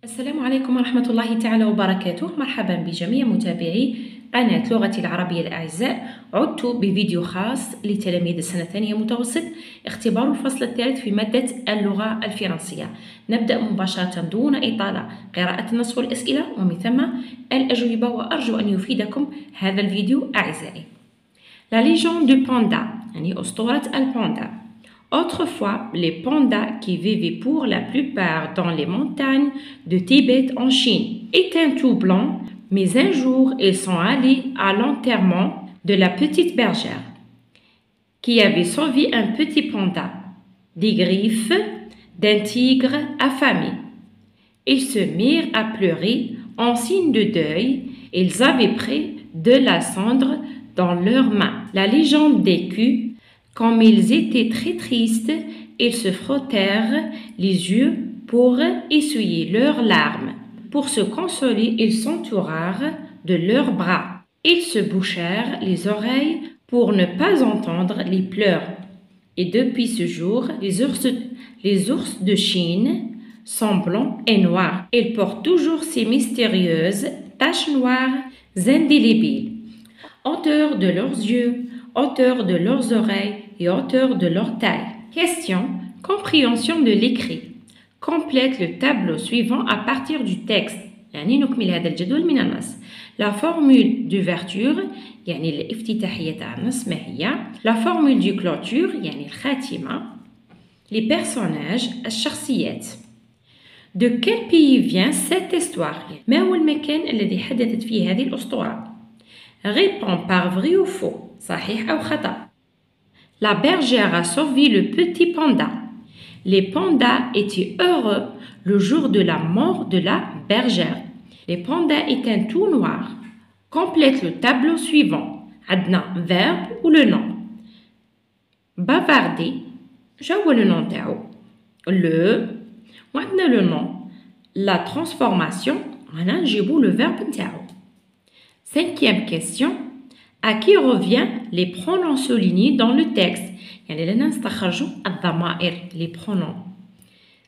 السلام عليكم ورحمة الله تعالى وبركاته. مرحبا بجميع متابعي قناة لغتي العربية الأعزاء. عدت بفيديو خاص لتلاميذ السنة الثانية متوسط اختبار الفصل الثالث في مادة اللغة الفرنسية. نبدأ مباشرة دون إطالة قراءة النص والأسئلة ومن ثم الأجوبة، وأرجو أن يفيدكم هذا الفيديو أعزائي. La légende du panda يعني أسطورة الباندا. Autrefois, les pandas qui vivaient pour la plupart dans les montagnes de Tibet en Chine étaient tout blancs, mais un jour ils sont allés à l'enterrement de la petite bergère qui avait sauvé un petit panda des griffes d'un tigre affamé. Ils se mirent à pleurer en signe de deuil. Ils avaient pris de la cendre dans leurs mains. La légende décut. Comme ils étaient très tristes, ils se frottèrent les yeux pour essuyer leurs larmes. Pour se consoler, ils s'entourèrent de leurs bras. Ils se bouchèrent les oreilles pour ne pas entendre les pleurs. Et depuis ce jour, les ours de Chine sont blancs et noirs. Ils portent toujours ces mystérieuses taches noires indélébiles. Hauteur de leurs yeux, hauteur de leurs oreilles et hauteur de leur taille. Question. Compréhension de l'écrit. Complète le tableau suivant à partir du texte. يعني نكمل هذا الجدول من النص. La formule d'ouverture يعني الافتتاحية تاع النص ما هي؟ La formule du clôture يعني الخاتمة. Les personnages الشخصيات. De quel pays vient cette histoire؟ ما هو المكان الذي حدثت فيه هذه الأسطورة؟ Réponds par vrai ou faux. صحيح أو خطأ. La bergère a sauvé le petit panda. Les pandas étaient heureux le jour de la mort de la bergère. Les pandas étaient tout noirs. Complète le tableau suivant. عندنا verbe ou le nom. Bavarder. شو le nom تاعو؟ Le. وعندنا le nom. La transformation. هنا نجيبو le verbe نتاعو. Cinquième question. À qui revient les pronoms soulignés dans le texte؟ يعني لنا نستخرجوا الضمائر les pronoms.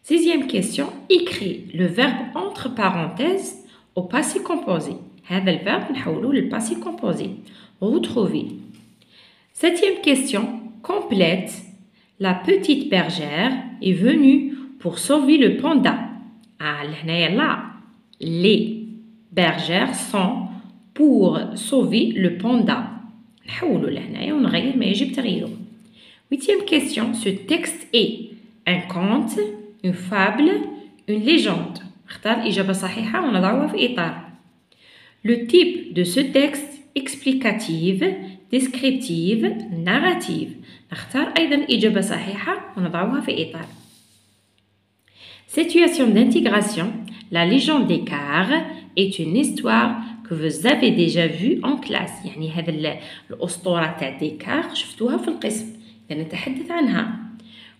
Sixième question. Écris le verbe entre parenthèses au passé composé. هذا الverbe نحولوه للpassé composé. Retrouver. Septième question. Complète. La petite bergère est venue pour sauver le panda. لهنايا لا. Les bergères sont pour sauver le panda. نحولو لهنايا ونغير ما يجب تغييره. Huitième question. Ce texte est un conte, une fable, une légende. اختار إجابة صحيحة ونضعها في إطار. Le type de ce texte explicative, descriptive, narrative. نختار أيضا إجابة صحيحة ونضعها في إطار. Situation d'intégration. La légende des cars est une histoire que vous avez déjà vue en classe. يعني هذا الأسطورة تاع ديكار شفتوها في القسم. نتحدث عنها.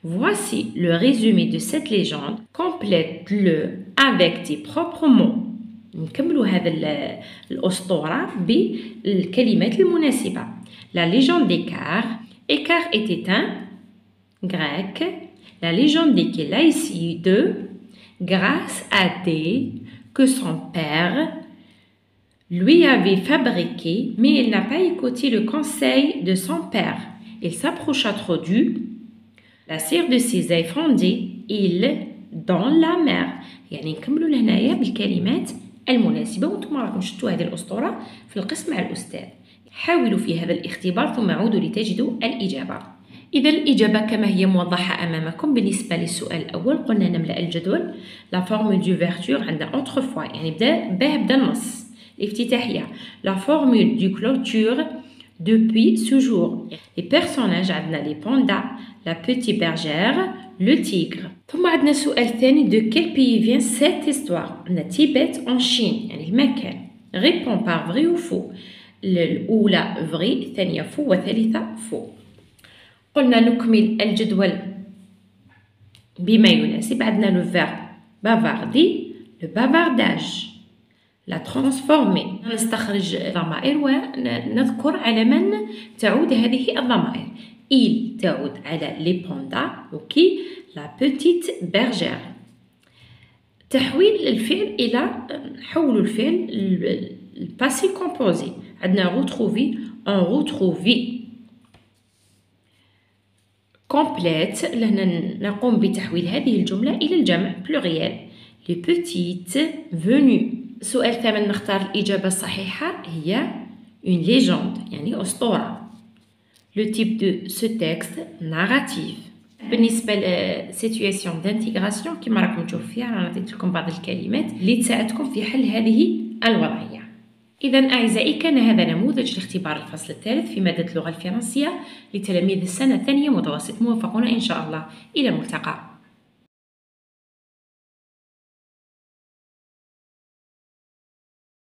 Voici le résumé de cette légende. Complète-le avec tes propres mots. نكملوا هذا الأسطورة بالكلمات المناسبة. La légende d'Écart. Écart était un grec. La légende des Kélaïcides. Grâce à des que son père lui avait fabriqué, mais il n'a pas écouté le conseil de son père. Il s'approcha trop du la cire de ses effondés, il dans la mer. يعني نكملوا لهنايا بالكلمات المناسبة. وانتم راكم شفتوا هذه الأسطورة في القسم مع الأستاذ. حاولوا في هذا الاختبار ثم عودوا لتجدوا الإجابة. إذا الإجابة كما هي موضحة أمامكم. بالنسبة للسؤال الأول قلنا نملأ الجدول. La formule d'ouverture عندنا autrefois يعني بدا النص الافتتاحية. La formule du clôture depuis ce jour. Les personnages عندنا les pandas, la petite bergère, le tigre. ثم عندنا السؤال الثاني. De quel pays vient cette histoire؟ عندنا تيبت en Chine يعني المكان. Réponds par vrai ou faux. الأولى vrai، الثانية faux والثالثة faux. قلنا نكمل الجدول بما يناسب. عندنا le verbe bavarder, le bavardage. La transformer. نستخرج ضمائر ونذكر على من تعود هذه الضمائر. Il تعود على les pandas. Ok. La petite bergère. تحويل الفعل إلى نحولوا الفعل الباسي كومبوزي. عندنا غوتروفي اون غوتروفي. كومبليت لهنا نقوم بتحويل هذه الجملة إلى الجمع بلوريال. لي بوتيت فونو. السؤال الثامن نختار الإجابة الصحيحة هي اون ليجوند يعني أسطورة. لو تيب دو سو تكست ناراتيف. بالنسبة لسيتوياسيون دانتيغراسيون كما راكم تشوفوا فيها رانا عطيت لكم بعض الكلمات اللي تساعدكم في حل هذه الوضعية. إذا أعزائي كان هذا نموذج لاختبار الفصل الثالث في مادة اللغة الفرنسية لتلاميذ السنة الثانية متوسط. موفقون إن شاء الله. إلى الملتقى.